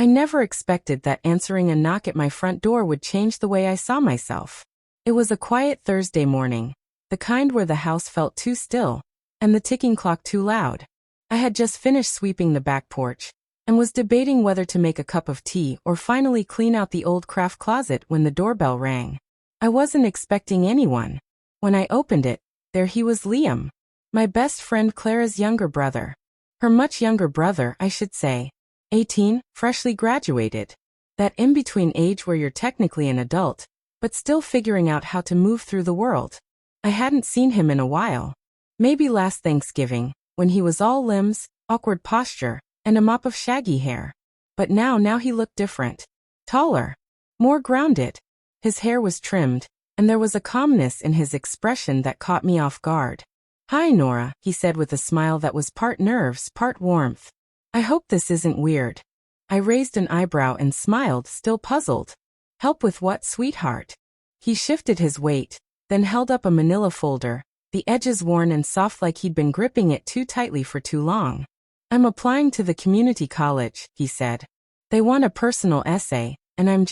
I never expected that answering a knock at my front door would change the way I saw myself. It was a quiet Thursday morning, the kind where the house felt too still, and the ticking clock too loud. I had just finished sweeping the back porch, and was debating whether to make a cup of tea or finally clean out the old craft closet when the doorbell rang. I wasn't expecting anyone. When I opened it, there he was, Liam. My best friend Clara's younger brother. Her much younger brother, I should say. 18, freshly graduated. That in-between age where you're technically an adult, but still figuring out how to move through the world. I hadn't seen him in a while. Maybe last Thanksgiving, when he was all limbs, awkward posture, and a mop of shaggy hair. But now he looked different. Taller. More grounded. His hair was trimmed, and there was a calmness in his expression that caught me off guard. "Hi, Nora," he said with a smile that was part nerves, part warmth. "I hope this isn't weird." I raised an eyebrow and smiled, still puzzled. "Help with what, sweetheart?" He shifted his weight, then held up a manila folder, the edges worn and soft like he'd been gripping it too tightly for too long. "I'm applying to the community college," he said. "They want a personal essay, and I'm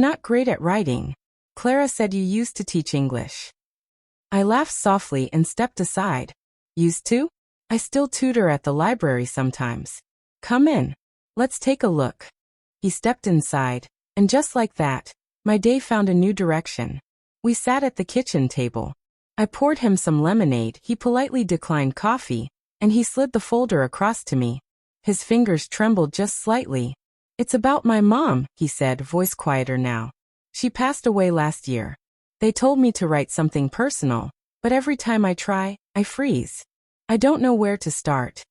not great at writing. Clara said you used to teach English." I laughed softly and stepped aside. "Used to? I still tutor at the library sometimes. Come in. Let's take a look." He stepped inside, and just like that, my day found a new direction. We sat at the kitchen table. I poured him some lemonade, he politely declined coffee, and he slid the folder across to me. His fingers trembled just slightly. "It's about my mom," he said, voice quieter now. "She passed away last year. They told me to write something personal, but every time I try, I freeze. I don't know where to start."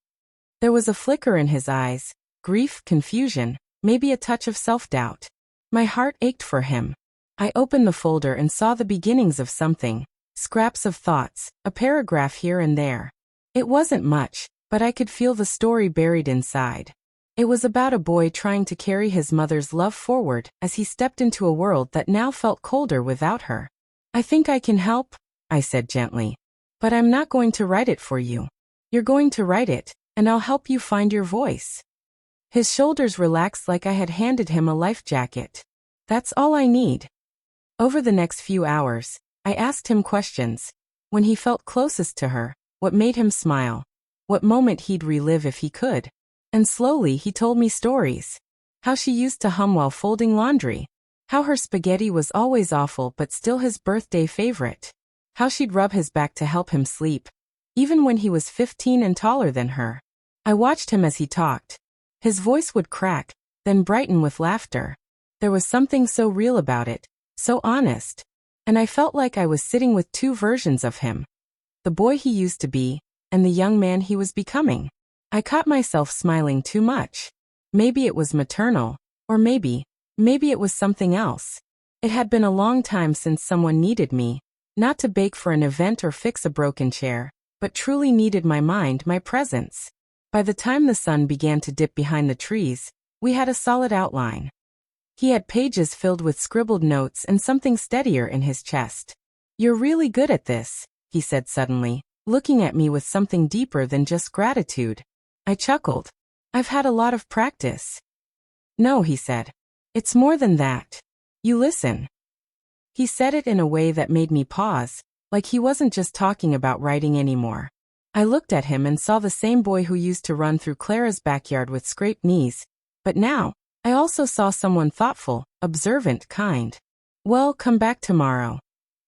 There was a flicker in his eyes, grief, confusion, maybe a touch of self-doubt. My heart ached for him. I opened the folder and saw the beginnings of something, scraps of thoughts, a paragraph here and there. It wasn't much, but I could feel the story buried inside. It was about a boy trying to carry his mother's love forward as he stepped into a world that now felt colder without her. "I think I can help," I said gently. "But I'm not going to write it for you. You're going to write it, and I'll help you find your voice." His shoulders relaxed like I had handed him a life jacket. "That's all I need." Over the next few hours, I asked him questions. When he felt closest to her, what made him smile? What moment he'd relive if he could? And slowly he told me stories. How she used to hum while folding laundry. How her spaghetti was always awful but still his birthday favorite. How she'd rub his back to help him sleep, even when he was 15 and taller than her. I watched him as he talked. His voice would crack, then brighten with laughter. There was something so real about it, so honest. And I felt like I was sitting with two versions of him. The boy he used to be, and the young man he was becoming. I caught myself smiling too much. Maybe it was maternal, or maybe it was something else. It had been a long time since someone needed me, not to bake for an event or fix a broken chair, but truly needed my mind, my presence. By the time the sun began to dip behind the trees, we had a solid outline. He had pages filled with scribbled notes and something steadier in his chest. "You're really good at this," he said suddenly, looking at me with something deeper than just gratitude. I chuckled. "I've had a lot of practice." "No," he said. "It's more than that. You listen." He said it in a way that made me pause, like he wasn't just talking about writing anymore. I looked at him and saw the same boy who used to run through Clara's backyard with scraped knees, but now, I also saw someone thoughtful, observant, kind. "Well, come back tomorrow,"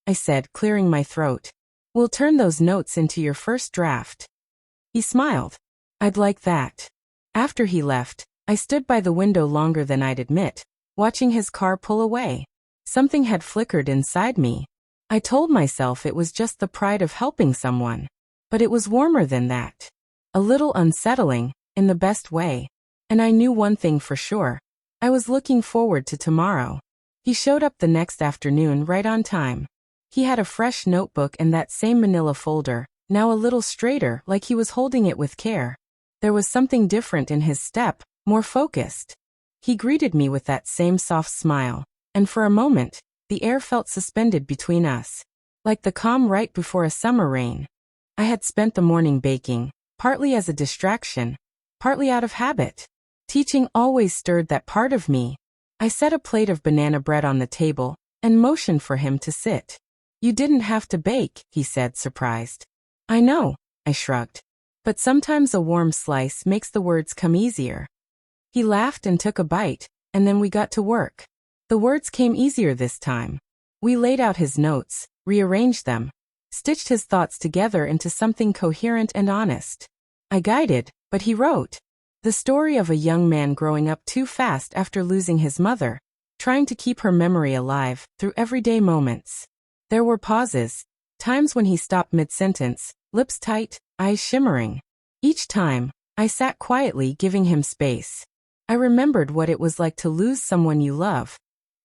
I said, clearing my throat. "We'll turn those notes into your first draft." He smiled. "I'd like that." After he left, I stood by the window longer than I'd admit, watching his car pull away. Something had flickered inside me. I told myself it was just the pride of helping someone. But it was warmer than that. A little unsettling, in the best way. And I knew one thing for sure. I was looking forward to tomorrow. He showed up the next afternoon right on time. He had a fresh notebook and that same manila folder, now a little straighter, like he was holding it with care. There was something different in his step, more focused. He greeted me with that same soft smile, and for a moment, the air felt suspended between us, like the calm right before a summer rain. I had spent the morning baking, partly as a distraction, partly out of habit. Teaching always stirred that part of me. I set a plate of banana bread on the table and motioned for him to sit. You didn't have to bake, he said, surprised. I know, I shrugged. But sometimes a warm slice makes the words come easier. He laughed and took a bite, and then we got to work. The words came easier this time. We laid out his notes, rearranged them, stitched his thoughts together into something coherent and honest. I guided, but he wrote. The story of a young man growing up too fast after losing his mother, trying to keep her memory alive through everyday moments. There were pauses, times when he stopped mid-sentence, lips tight, eyes shimmering. Each time, I sat quietly giving him space. I remembered what it was like to lose someone you love.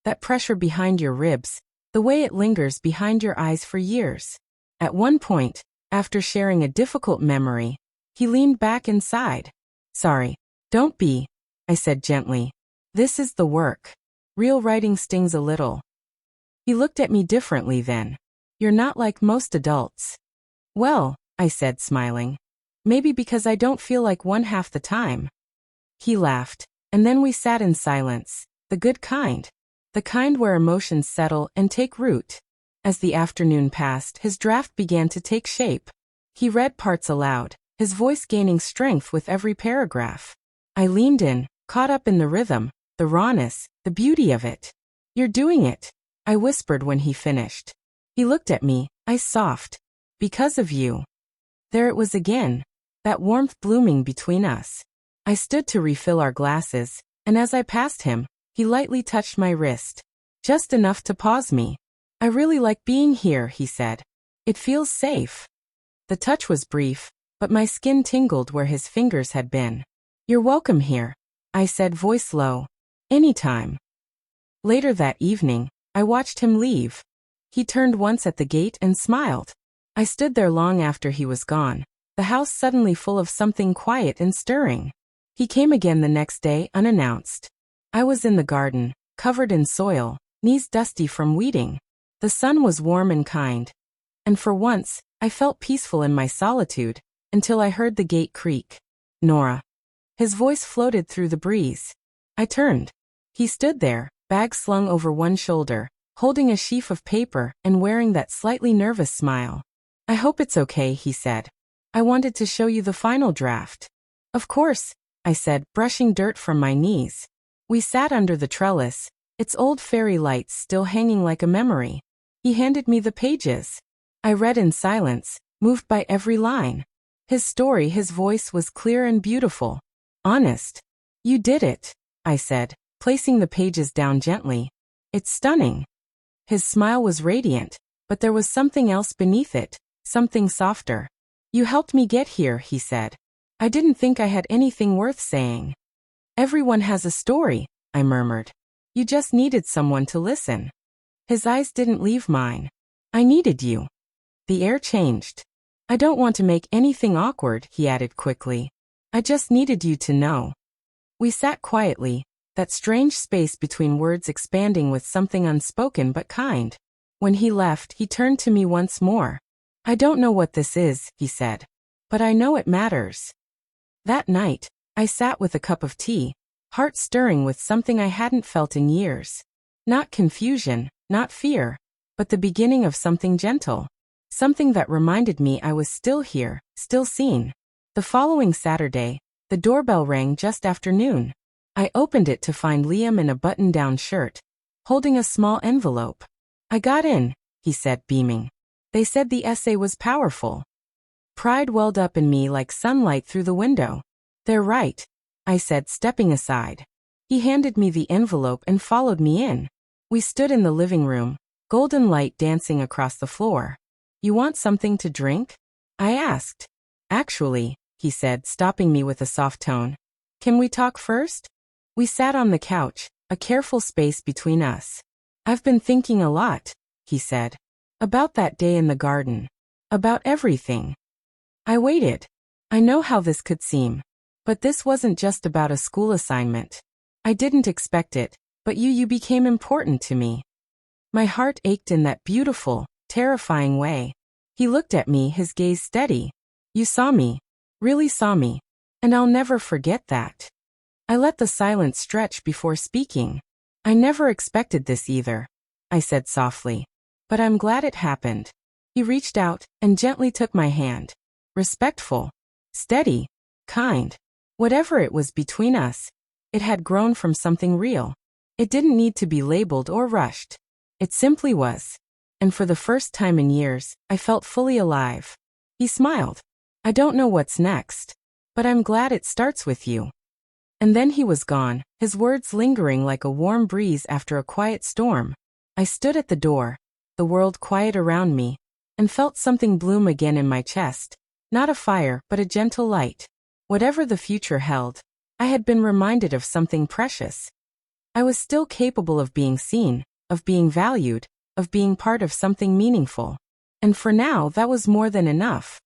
That pressure behind your ribs, the way it lingers behind your eyes for years. At one point, after sharing a difficult memory, he leaned back and sighed. Sorry, don't be, I said gently. This is the work. Real writing stings a little. He looked at me differently then. You're not like most adults. Well, I said, smiling. Maybe because I don't feel like one half the time. He laughed, and then we sat in silence, the good kind. The kind where emotions settle and take root. As the afternoon passed, his draft began to take shape. He read parts aloud, his voice gaining strength with every paragraph. I leaned in, caught up in the rhythm, the rawness, the beauty of it. You're doing it, I whispered when he finished. He looked at me, eyes soft. Because of you. There it was again, that warmth blooming between us. I stood to refill our glasses, and as I passed him, he lightly touched my wrist. Just enough to pause me. I really like being here, he said. It feels safe. The touch was brief, but my skin tingled where his fingers had been. You're welcome here, I said, voice low. Anytime. Later that evening, I watched him leave. He turned once at the gate and smiled. I stood there long after he was gone, the house suddenly full of something quiet and stirring. He came again the next day unannounced. I was in the garden, covered in soil, knees dusty from weeding. The sun was warm and kind. And for once, I felt peaceful in my solitude, until I heard the gate creak. Nora. His voice floated through the breeze. I turned. He stood there, bag slung over one shoulder, holding a sheaf of paper and wearing that slightly nervous smile. I hope it's okay, he said. I wanted to show you the final draft. Of course, I said, brushing dirt from my knees. We sat under the trellis, its old fairy lights still hanging like a memory. He handed me the pages. I read in silence, moved by every line. His story, his voice was clear and beautiful. Honest. You did it, I said, placing the pages down gently. It's stunning. His smile was radiant, but there was something else beneath it, something softer. You helped me get here, he said. I didn't think I had anything worth saying. Everyone has a story, I murmured. You just needed someone to listen. His eyes didn't leave mine. I needed you. The air changed. I don't want to make anything awkward, he added quickly. I just needed you to know. We sat quietly, that strange space between words expanding with something unspoken but kind. When he left, he turned to me once more. I don't know what this is, he said. But I know it matters. That night, I sat with a cup of tea, heart stirring with something I hadn't felt in years. Not confusion, not fear, but the beginning of something gentle. Something that reminded me I was still here, still seen. The following Saturday, the doorbell rang just after noon. I opened it to find Liam in a button-down shirt, holding a small envelope. I got in, he said, beaming. They said the essay was powerful. Pride welled up in me like sunlight through the window. They're right, I said, stepping aside. He handed me the envelope and followed me in. We stood in the living room, golden light dancing across the floor. You want something to drink? I asked. Actually, he said, stopping me with a soft tone. Can we talk first? We sat on the couch, a careful space between us. I've been thinking a lot, he said. About that day in the garden. About everything. I waited. I know how this could seem. But this wasn't just about a school assignment. I didn't expect it, but you became important to me. My heart ached in that beautiful, terrifying way. He looked at me, his gaze steady. You saw me. Really saw me. And I'll never forget that. I let the silence stretch before speaking. I never expected this either, I said softly. But I'm glad it happened. He reached out and gently took my hand. Respectful, steady, kind. Whatever it was between us, it had grown from something real. It didn't need to be labeled or rushed. It simply was. And for the first time in years, I felt fully alive. He smiled. I don't know what's next, but I'm glad it starts with you. And then he was gone, his words lingering like a warm breeze after a quiet storm. I stood at the door, the world quiet around me, and felt something bloom again in my chest. Not a fire, but a gentle light. Whatever the future held, I had been reminded of something precious. I was still capable of being seen, of being valued, of being part of something meaningful. And for now, that was more than enough.